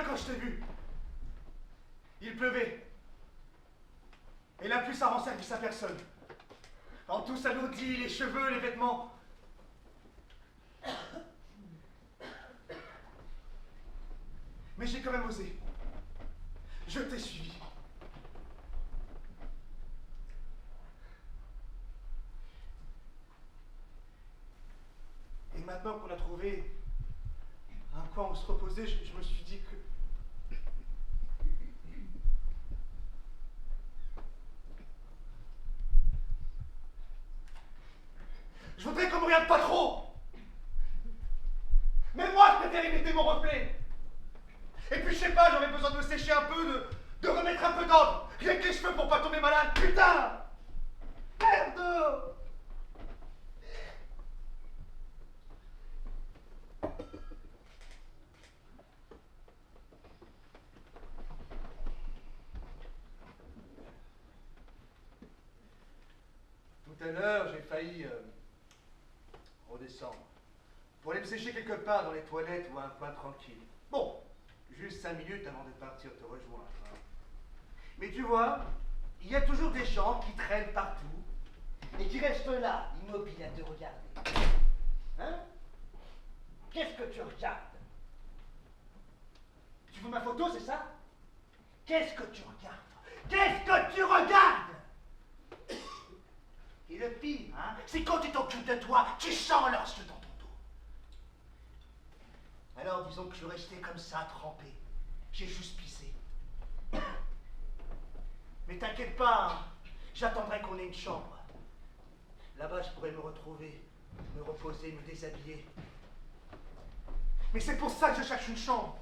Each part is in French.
rue quand je t'ai vu. Il pleuvait. Et la pluie, ça rend service à personne. En tout s'alourdit, les cheveux, les vêtements. Mais j'ai quand même osé. Je t'ai suivi. Et maintenant qu'on a trouvé un coin où se reposer, je me suis dit que... Je voudrais qu'on me regarde pas trop. Même moi, je préfère imiter mon reflet. Et puis, je sais pas, j'aurais besoin de me sécher un peu, de remettre un peu d'ordre. Rien que les cheveux pour pas tomber malade. Putain! Merde! Tout à l'heure, j'ai failli redescendre. Pour aller me sécher quelque part dans les toilettes ou à un coin tranquille. Bon, juste 5 minutes avant de partir te rejoindre. Hein. Mais tu vois, il y a toujours des gens qui traînent partout et qui restent là, immobiles à te regarder. Hein? Qu'est-ce que tu regardes? Tu veux ma photo, c'est ça? Qu'est-ce que tu regardes? Qu'est-ce que tu regardes? Et le pire, hein, c'est quand tu t'occupes de toi, tu sens leurs yeux dans ton dos. Alors disons que je suis resté comme ça, trempé. J'ai juste pissé. Mais t'inquiète pas, hein, j'attendrai qu'on ait une chambre. Là-bas, je pourrais me retrouver, me reposer, me déshabiller. Mais c'est pour ça que je cherche une chambre.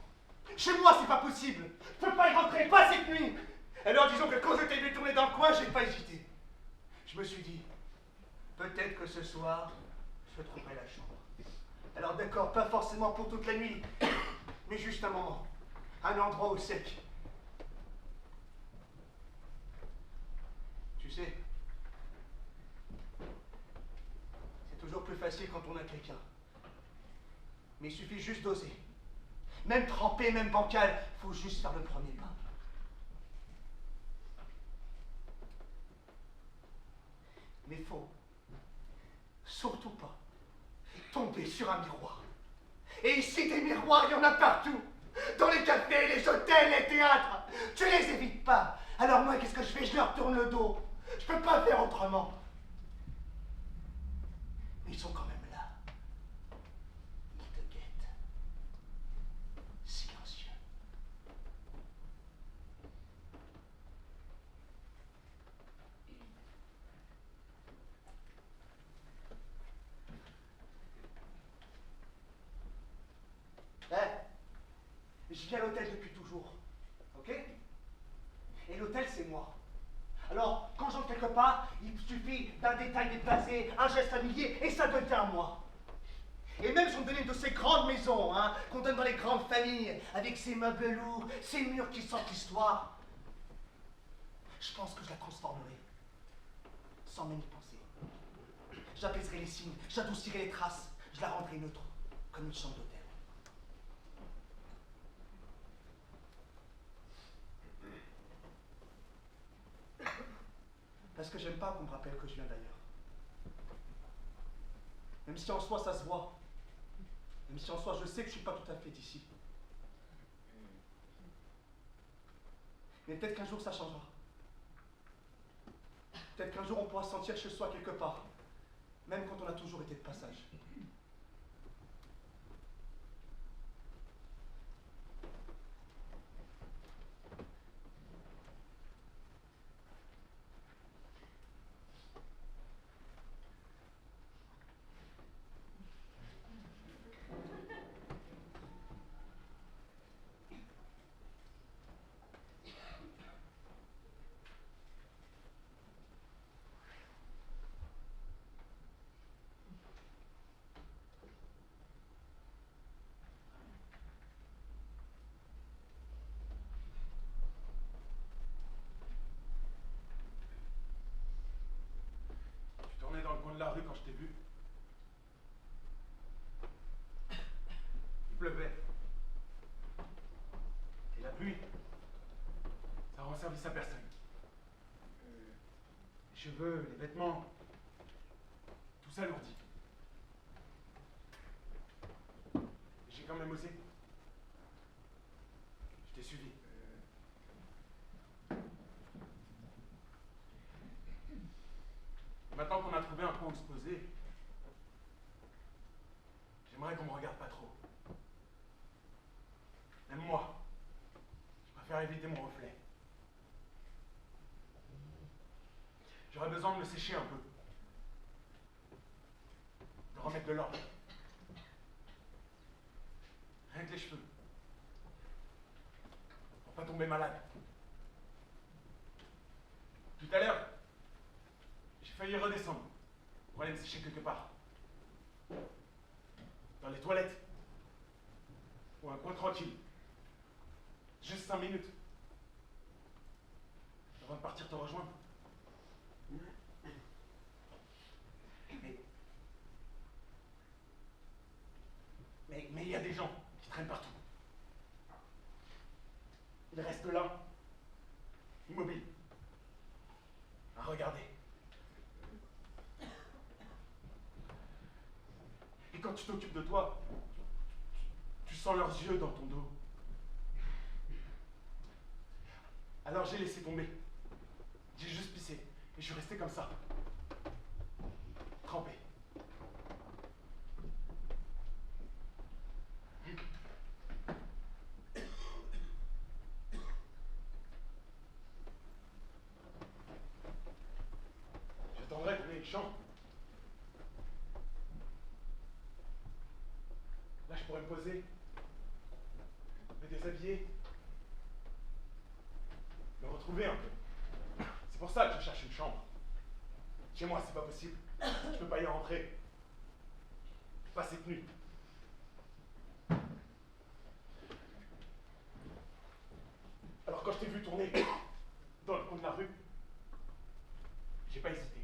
Chez moi, c'est pas possible. Je peux pas y rentrer, pas cette nuit. Alors disons que quand je t'ai vu tourner dans le coin, j'ai pas hésité. Je me suis dit, peut-être que ce soir, je trouverai la chambre. Alors d'accord, pas forcément pour toute la nuit, mais juste un moment. Un endroit au sec. Tu sais, c'est toujours plus facile quand on a quelqu'un. Mais il suffit juste d'oser. Même trempé, même bancal, faut juste faire le premier pas. Mais faut surtout pas tomber sur un miroir. Et ici, des miroirs, il y en a partout. Dans les cafés, les hôtels, les théâtres. Tu les évites pas. Alors moi, qu'est-ce que je fais? Je leur tourne le dos. Je peux pas faire autrement. Mais ils sont quand même là. Ils te guettent. Silencieux. Je vis à l'hôtel depuis toujours. Ok? Et l'hôtel, c'est moi. Alors, quand j'entre quelque part, il suffit d'un détail déplacé, un geste familier, et ça devient moi. Et même si on me donnait une de ces grandes maisons, hein, qu'on donne dans les grandes familles, avec ses meubles lourds, ses murs qui sentent l'histoire, je pense que je la transformerai, sans même y penser. J'apaiserai les signes, j'adoucirai les traces, je la rendrai neutre, comme une chambre d'hôtel. Parce que j'aime pas qu'on me rappelle que je viens d'ailleurs. Même si en soi ça se voit. Même si en soi je sais que je suis pas tout à fait d'ici. Mais peut-être qu'un jour ça changera. Peut-être qu'un jour on pourra se sentir chez soi quelque part. Même quand on a toujours été de passage. Dans le coin de la rue quand je t'ai vu. Il pleuvait. service à personne. Les cheveux, les vêtements, tout s'alourdit. J'ai quand même osé. Je t'ai suivi. Maintenant qu'on a trouvé un point où se poser, j'aimerais qu'on me regarde pas trop. Même moi, je préfère éviter mon reflet. J'aurais besoin de me sécher un peu. De remettre de l'ordre. Rien que les cheveux. Pour pas tomber malade. Tout à l'heure, j'ai failli redescendre pour aller me sécher quelque part. Dans les toilettes. Ou un coin tranquille. Juste 5 minutes. Avant de partir te rejoindre. Mais il y a des gens qui traînent partout. Ils restent là, immobiles, à regarder. Et quand tu t'occupes de toi, tu sens leurs yeux dans ton dos. Alors j'ai laissé tomber. J'ai juste pissé. Et je suis resté comme ça. Trempé. J'attendrai que les chants. Là, je pourrais me poser, me déshabiller, me retrouver un peu. C'est pour ça que je cherche une chambre. Chez moi, c'est pas possible. Je peux pas y rentrer. Pas cette nuit. Alors quand je t'ai vu tourner dans le coin de la rue, j'ai pas hésité.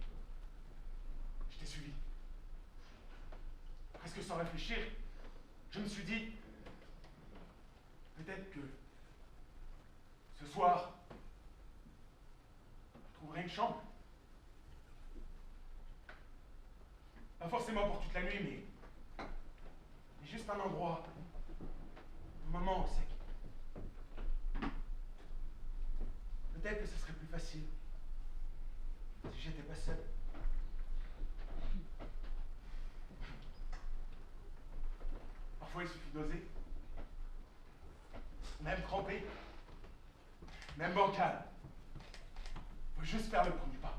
Je t'ai suivi. Presque sans réfléchir, je me suis dit, peut-être que ce soir, je trouverai une chambre. Pas forcément pour toute la nuit, mais juste un endroit, un moment au sec. Peut-être que ce serait plus facile si j'étais pas seul. Parfois, il suffit d'oser. Même trempé, même bancal. Faut juste faire le premier pas.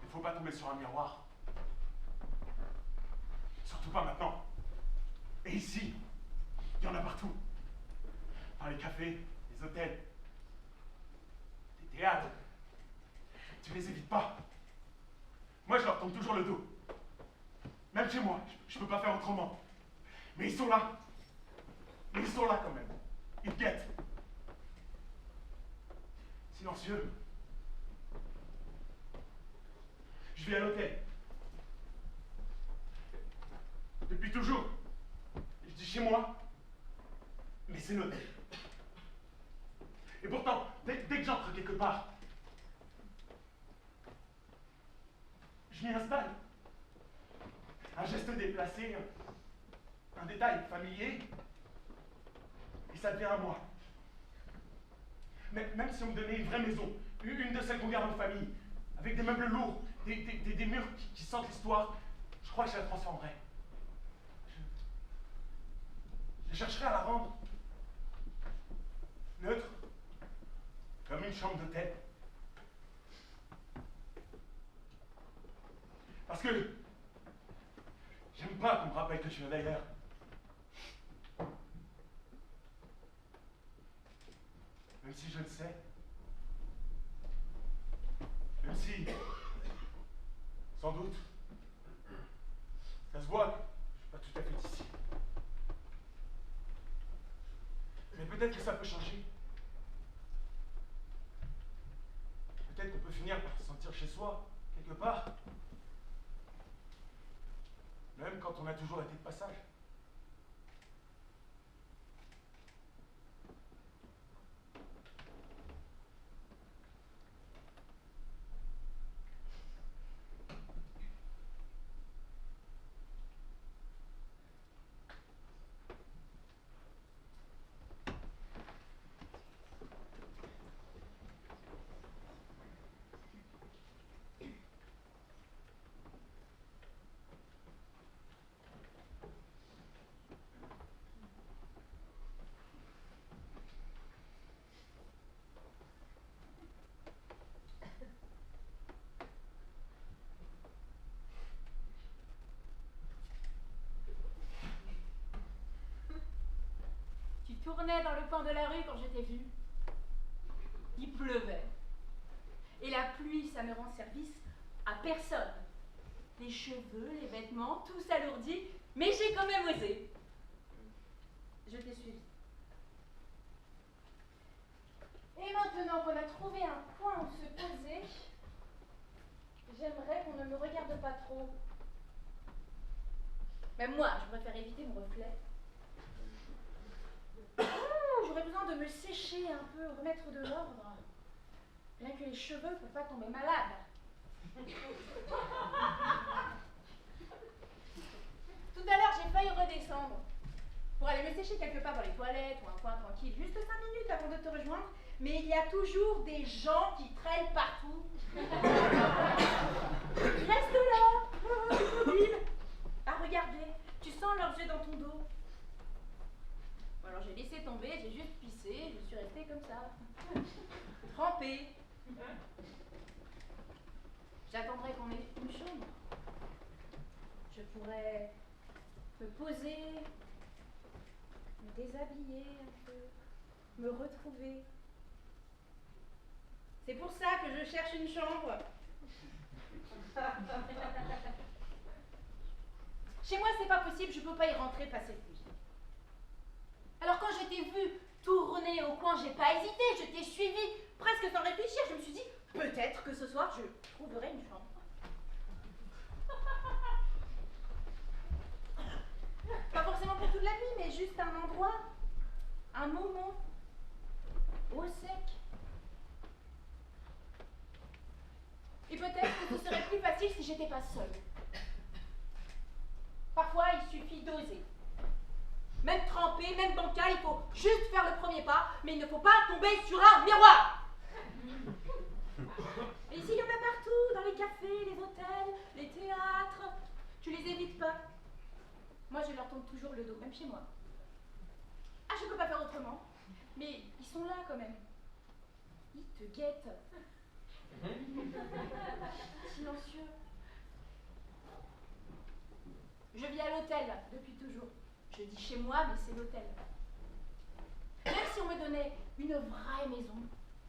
Il faut pas tomber sur un miroir. Surtout pas maintenant. Et ici, il y en a partout. Dans les cafés, les hôtels, les théâtres. Tu les évites pas. Moi, je leur tourne toujours le dos. Même chez moi, je peux pas faire autrement. Mais ils sont là. Mais ils sont là quand même. Ils te guettent. Silencieux. Je vis à l'hôtel. Depuis toujours. Je dis chez moi, mais c'est l'hôtel. Et pourtant, dès que j'entre quelque part, je m'y installe. Un geste déplacé, un détail familier, et ça devient à moi. Même si on me donnait une vraie maison, une de celles qu'on garde en famille, avec des meubles lourds, des murs qui sentent l'histoire, je crois que je la transformerais. Je chercherais à la rendre neutre, comme une chambre d'hôtel. Parce que j'aime pas qu'on me rappelle que je viens d'ailleurs. Même si je le sais. Même si, sans doute, ça se voit que je suis pas tout à fait d'ici. Mais peut-être que ça peut changer. Peut-être qu'on peut finir par se sentir chez soi, quelque quelque part. Même quand on a toujours été de passage. Tu tournais dans le coin de la rue quand je t'ai vu. Il pleuvait. Et la pluie, ça ne rend service à personne. Les cheveux, les vêtements, tout s'alourdit, mais j'ai quand même osé. Je t'ai suivi. Et maintenant qu'on a trouvé un coin où se poser, j'aimerais qu'on ne me regarde pas trop. Même moi, je préfère éviter mon reflet. J'aurais besoin de me sécher un peu, remettre de l'ordre. Bien que les cheveux ne peuvent pas tomber malades. Tout à l'heure, j'ai failli redescendre pour aller me sécher quelque part dans les toilettes ou un coin tranquille, juste 5 minutes avant de te rejoindre. Mais il y a toujours des gens qui traînent partout. Reste là, immobile, à regarder. Tu sens leurs yeux dans ton dos. Alors j'ai laissé tomber, j'ai juste pissé, je suis restée comme ça, trempée. J'attendrai qu'on ait une chambre. Je pourrais me poser, me déshabiller un peu, me retrouver. C'est pour ça que je cherche une chambre. Chez moi, c'est pas possible, je peux pas y rentrer passer cette nuit. Alors quand je t'ai vu tourner au coin, j'ai pas hésité, je t'ai suivi presque sans réfléchir. Je me suis dit, peut-être que ce soir, je trouverai une chambre. Pas forcément pour toute la nuit, mais juste un endroit, un moment, au sec. Et peut-être que ce serait plus facile si j'étais pas seule. Parfois, il suffit d'oser. Même trempé, même bancal, il faut juste faire le premier pas, mais il ne faut pas tomber sur un miroir. Et ici, il y en a partout, dans les cafés, les hôtels, les théâtres. Tu les évites pas. Moi, je leur tourne toujours le dos, même chez moi. Ah, je peux pas faire autrement. Mais ils sont là quand même. Ils te guettent. Silencieux. Je vis à l'hôtel depuis toujours. Je dis chez moi, mais c'est l'hôtel. Même si on me donnait une vraie maison,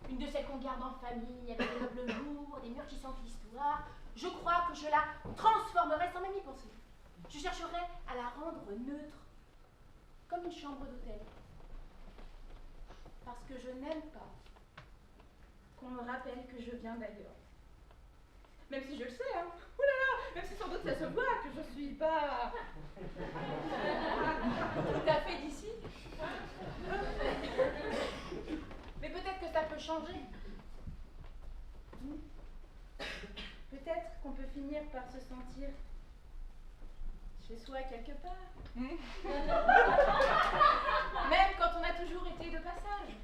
une de celles qu'on garde en famille, avec des meubles lourds, des murs qui sentent l'histoire, je crois que je la transformerais sans même y penser. Je chercherais à la rendre neutre, comme une chambre d'hôtel. Parce que je n'aime pas qu'on me rappelle que je viens d'ailleurs. Même si je le sais, hein. Ouh là là, même si sans doute ça se voit que je suis pas tout à fait d'ici. Mais peut-être que ça peut changer. Peut-être qu'on peut finir par se sentir chez soi quelque part. Même quand on a toujours été de passage.